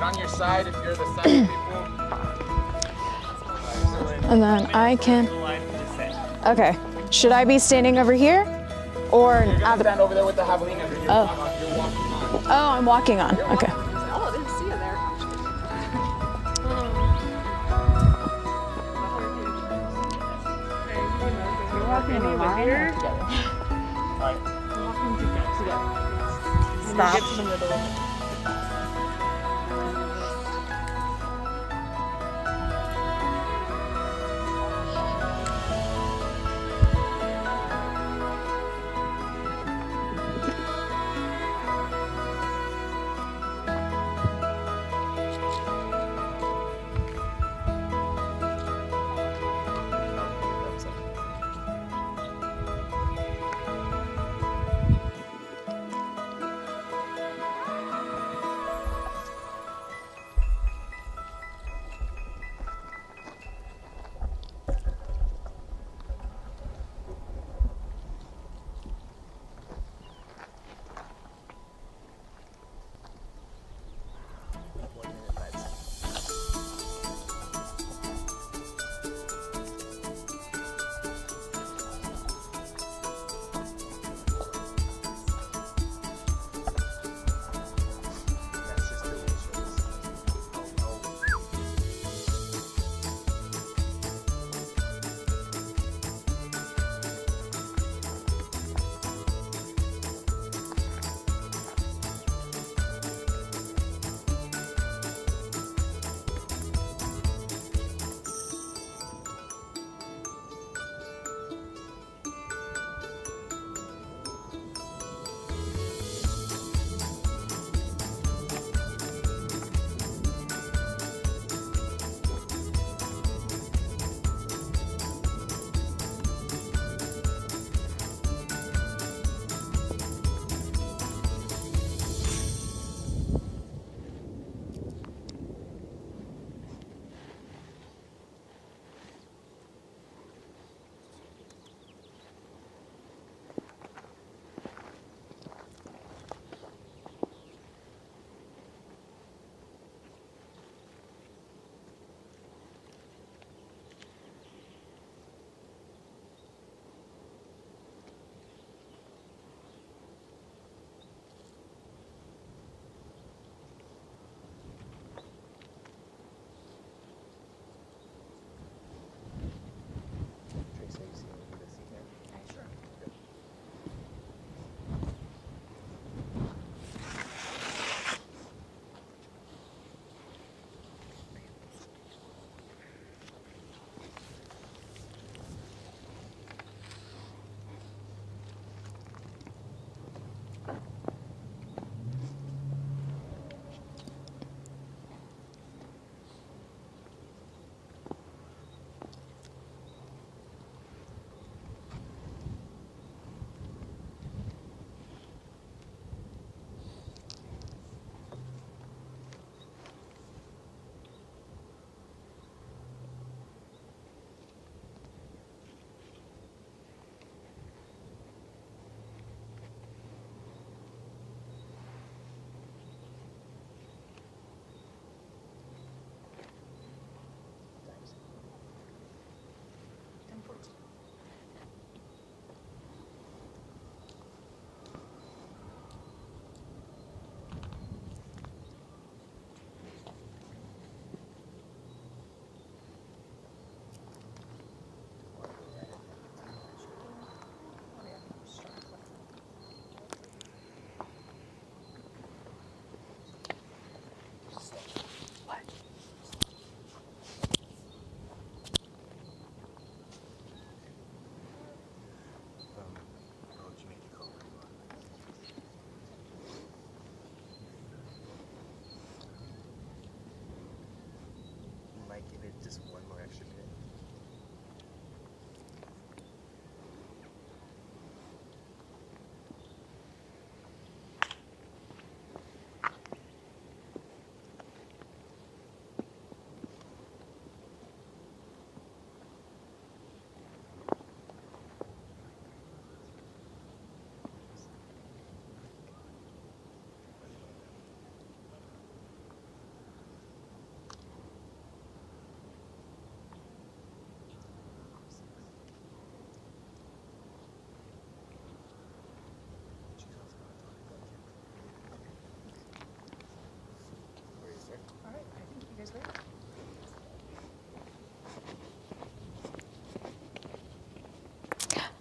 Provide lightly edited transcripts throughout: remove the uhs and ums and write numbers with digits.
Get on your side if you're the side people. And then I can. Okay. Should I be standing over here, or You're gonna stand over there with the javelina. You're walking on. Oh, I'm walking on. Okay. Oh, I didn't see you there. You're walking over here. Alright. Walking together. Stop. Get to the middle.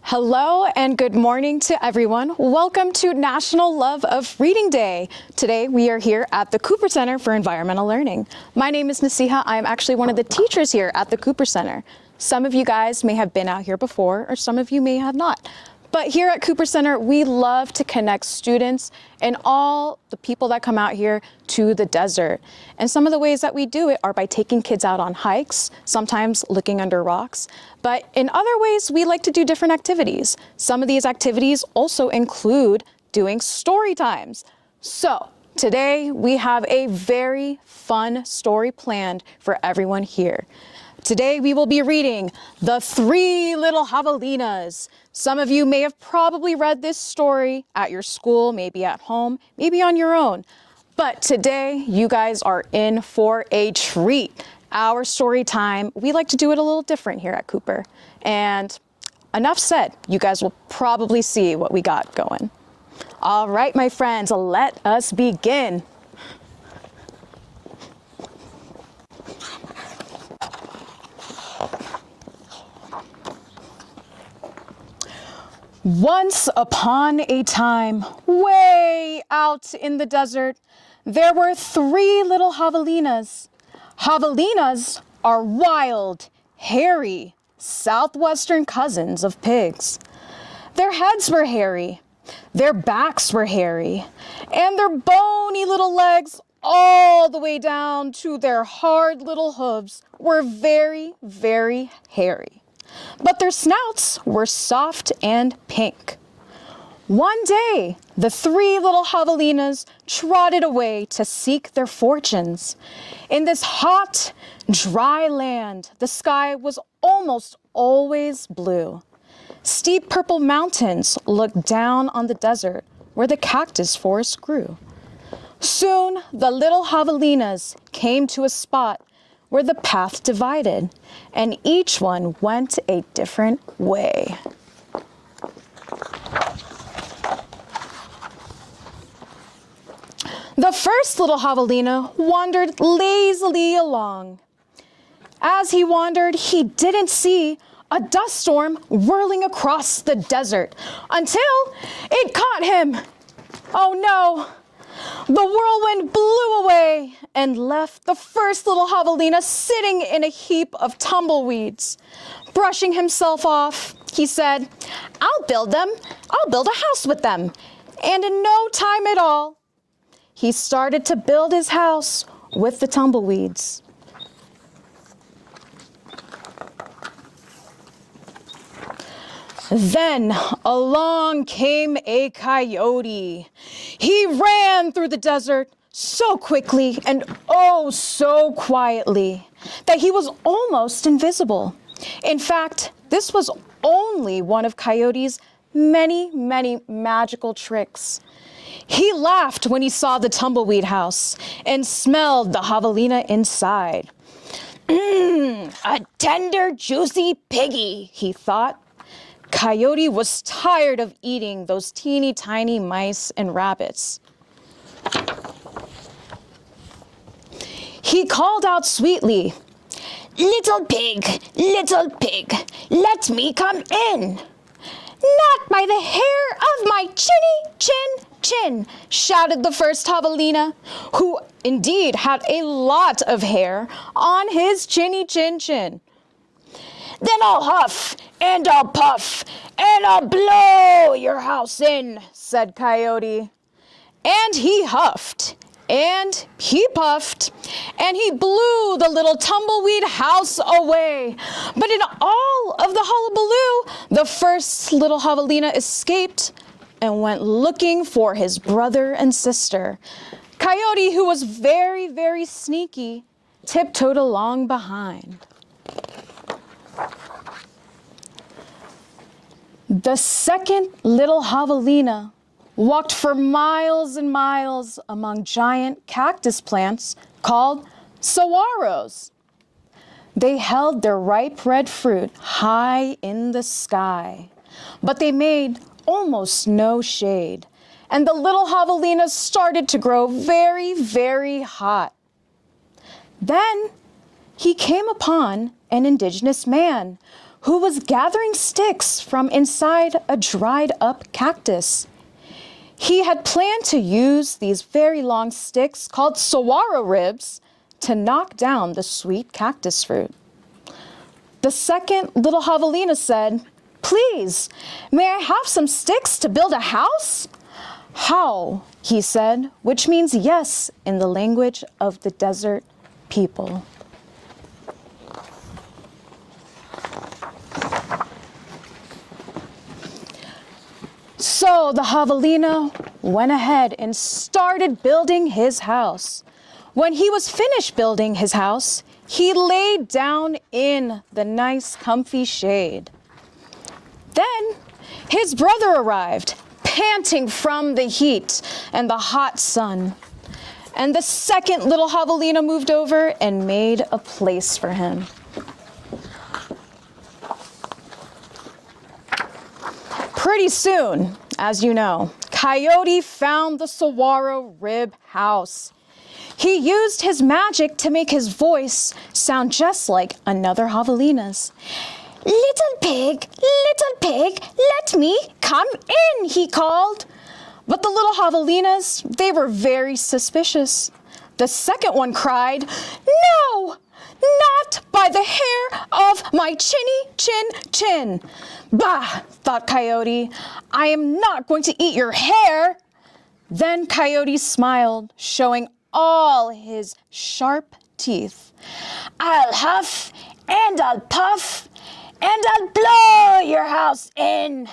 Hello and good morning to everyone. Welcome to National Love of Reading Day. Today we are here at the Cooper Center for Environmental Learning. My name is Nasiha. I am actually one of the teachers here at the Cooper Center. Some of you guys may have been out here before, or some of you may have not. But here at Cooper Center, we love to connect students and all the people that come out here to the desert. And some of the ways that we do it are by taking kids out on hikes, sometimes looking under rocks. But in other ways, we like to do different activities. Some of these activities also include doing story times. So today we have a very fun story planned for everyone here. Today we will be reading The Three Little Javelinas. Some of you may have probably read this story at your school, maybe at home, maybe on your own. But today you guys are in for a treat. Our story time, we like to do it a little different here at Cooper. And enough said, you guys will probably see what we got going. All right, my friends, let us begin. Once upon a time, way out in the desert, there were three little javelinas. Javelinas are wild, hairy, southwestern cousins of pigs. Their heads were hairy, their backs were hairy, and their bony little legs all the way down to their hard little hooves were very, very hairy. But their snouts were soft and pink. One day, the three little javelinas trotted away to seek their fortunes. In this hot, dry land, the sky was almost always blue. Steep purple mountains looked down on the desert where the cactus forest grew. Soon, the little javelinas came to a spot where the path divided, and each one went a different way. The first little javelina wandered lazily along. As he wandered, he didn't see a dust storm whirling across the desert until it caught him. Oh no! The whirlwind blew away and left the first little javelina sitting in a heap of tumbleweeds. Brushing himself off, he said, I'll build a house with them. And in no time at all, he started to build his house with the tumbleweeds. Then along came a coyote. He ran through the desert so quickly and oh so quietly that he was almost invisible. In fact, this was only one of Coyote's many, many magical tricks. He laughed when he saw the tumbleweed house and smelled the javelina inside. A tender, juicy piggy, he thought. Coyote was tired of eating those teeny tiny mice and rabbits. He called out sweetly, little pig, let me come in. Not by the hair of my chin, shouted the first javelina, who indeed had a lot of hair on his chinny chin. Then I'll huff, and I'll puff, and I'll blow your house in, said Coyote. And he huffed, and he puffed, and he blew the little tumbleweed house away. But in all of the hullabaloo, the first little javelina escaped and went looking for his brother and sister. Coyote, who was very, very sneaky, tiptoed along behind. The second little javelina walked for miles and miles among giant cactus plants called saguaros. They held their ripe red fruit high in the sky, but they made almost no shade, and the little javelinas started to grow very, very hot. Then he came upon an indigenous man who was gathering sticks from inside a dried up cactus. He had planned to use these very long sticks called saguaro ribs to knock down the sweet cactus fruit. The second little javelina said, "Please, may I have some sticks to build a house?" "How?" he said, which means yes in the language of the desert people. So the javelina went ahead and started building his house. When he was finished building his house, he laid down in the nice comfy shade. Then his brother arrived, panting from the heat and the hot sun. And the second little javelina moved over and made a place for him. Pretty soon, as you know, Coyote found the saguaro rib house. He used his magic to make his voice sound just like another javelina's. Little pig, let me come in," he called. But the little javelinas, they were very suspicious. The second one cried, "No, not by the hair of my chin. Bah, thought Coyote, I am not going to eat your hair. Then Coyote smiled, showing all his sharp teeth. I'll huff and I'll puff and I'll blow your house in.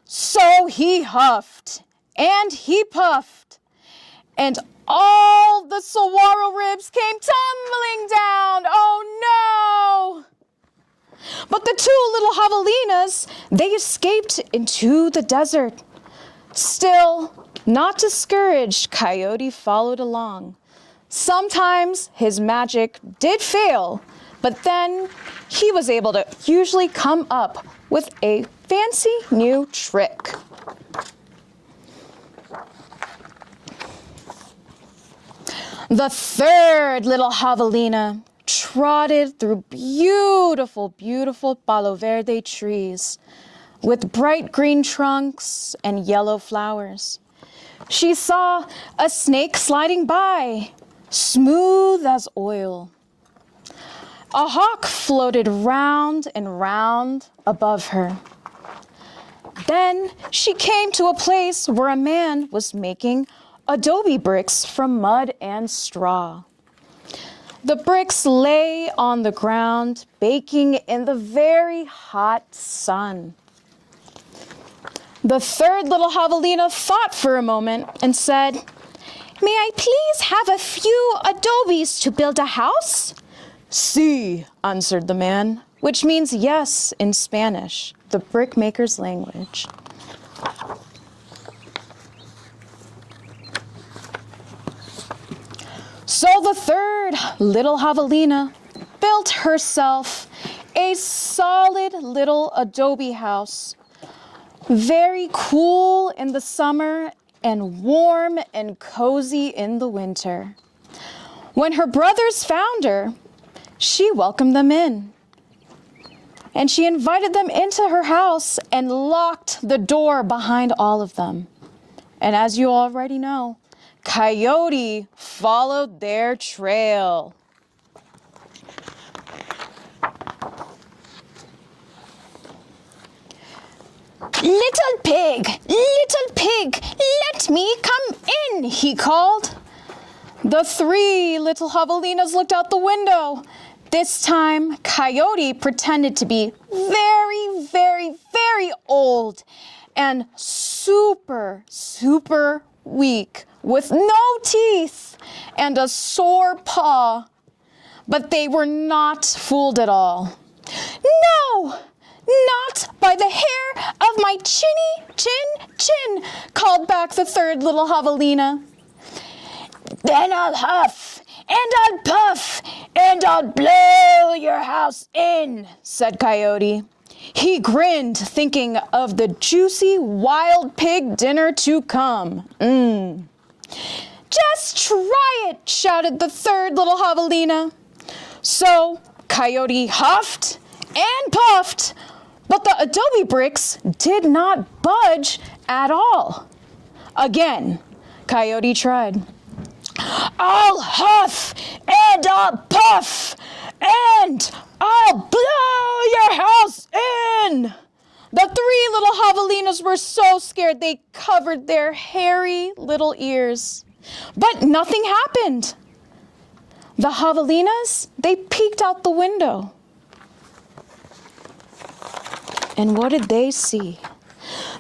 So he huffed and he puffed, and all the saguaro ribs came tumbling down. Oh no! But the two little javelinas, they escaped into the desert. Still, not discouraged, Coyote followed along. Sometimes his magic did fail, but then he was able to usually come up with a fancy new trick. The third little javelina trotted through beautiful, beautiful palo verde trees with bright green trunks and yellow flowers. She saw a snake sliding by, smooth as oil. A hawk floated round and round above her. Then she came to a place where a man was making adobe bricks from mud and straw. The bricks lay on the ground, baking in the very hot sun. The third little javelina thought for a moment and said, "May I please have a few adobes to build a house?" "Sí," answered the man, which means yes in Spanish, the brickmaker's language. So the third little javelina built herself a solid little adobe house, very cool in the summer and warm and cozy in the winter. When her brothers found her, she welcomed them in. And she invited them into her house and locked the door behind all of them. And as you already know, Coyote followed their trail. Little pig, let me come in," he called. The three little javelinas looked out the window. This time, Coyote pretended to be very, very, very old and super, super weak, with no teeth and a sore paw. But they were not fooled at all. "No, not by the hair of my chin, called back the third little javelina. "Then I'll huff and I'll puff and I'll blow your house in," said Coyote. He grinned, thinking of the juicy wild pig dinner to come. "Just try it," shouted the third little javelina. So Coyote huffed and puffed, but the adobe bricks did not budge at all. Again, Coyote tried. I'll huff and I'll puff and I'll blow your house in. The three little javelinas were so scared they covered their hairy little ears. But nothing happened. The javelinas, they peeked out the window. And what did they see?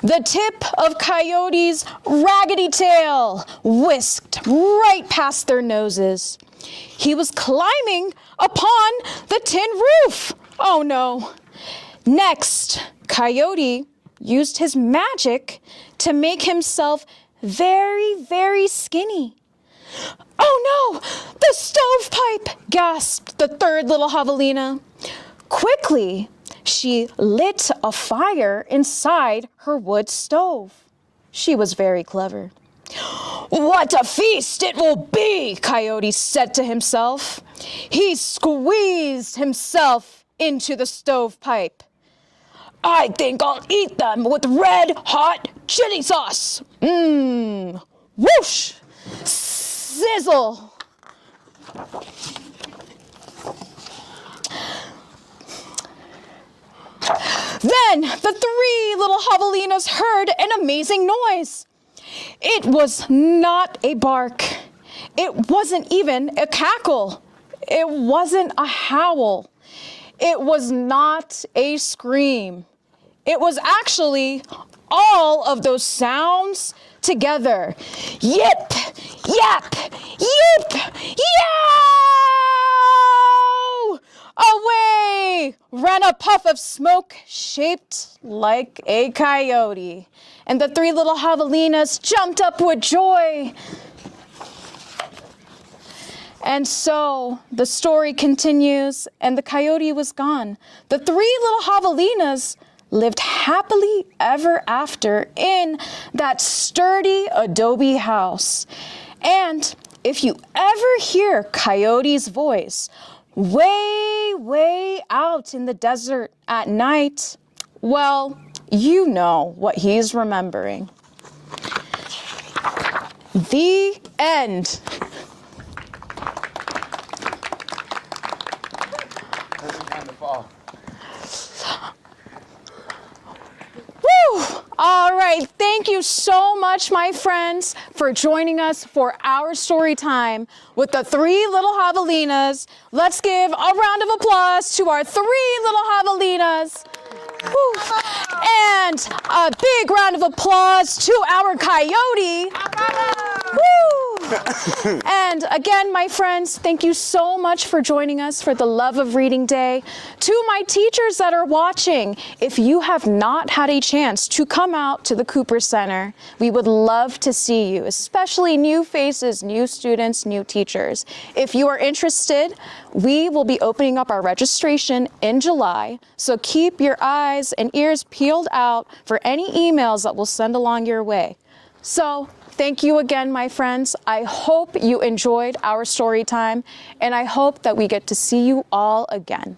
The tip of Coyote's raggedy tail whisked right past their noses. He was climbing upon the tin roof. Oh no. Next, Coyote used his magic to make himself very, very skinny. Oh no, the stovepipe, gasped the third little javelina. Quickly, she lit a fire inside her wood stove. She was very clever. What a feast it will be, Coyote said to himself. He squeezed himself into the stovepipe. I think I'll eat them with red hot chili sauce. Whoosh, sizzle. Then the three little javelinas heard an amazing noise. It was not a bark. It wasn't even a cackle. It wasn't a howl. It was not a scream. It was actually all of those sounds together. Yip, yap, yip, yow! Away ran a puff of smoke shaped like a coyote. And the three little javelinas jumped up with joy. And so the story continues, and the coyote was gone. The three little javelinas lived happily ever after in that sturdy adobe house. And if you ever hear Coyote's voice way, way out in the desert at night, well, you know what he's remembering. The end. Woo! All right, thank you so much, my friends, for joining us for our story time with the three little javelinas. Let's give a round of applause to our three little javelinas. Woo. And a big round of applause to our coyote. Woo. And again, my friends, thank you so much for joining us for the Love of Reading Day. To my teachers that are watching, if you have not had a chance to come out to the Cooper Center, we would love to see you, especially new faces, new students, new teachers. If you are interested, we will be opening up our registration in July, so keep your eyes and ears peeled out for any emails that we'll send along your way. So, thank you again, my friends. I hope you enjoyed our story time, and I hope that we get to see you all again.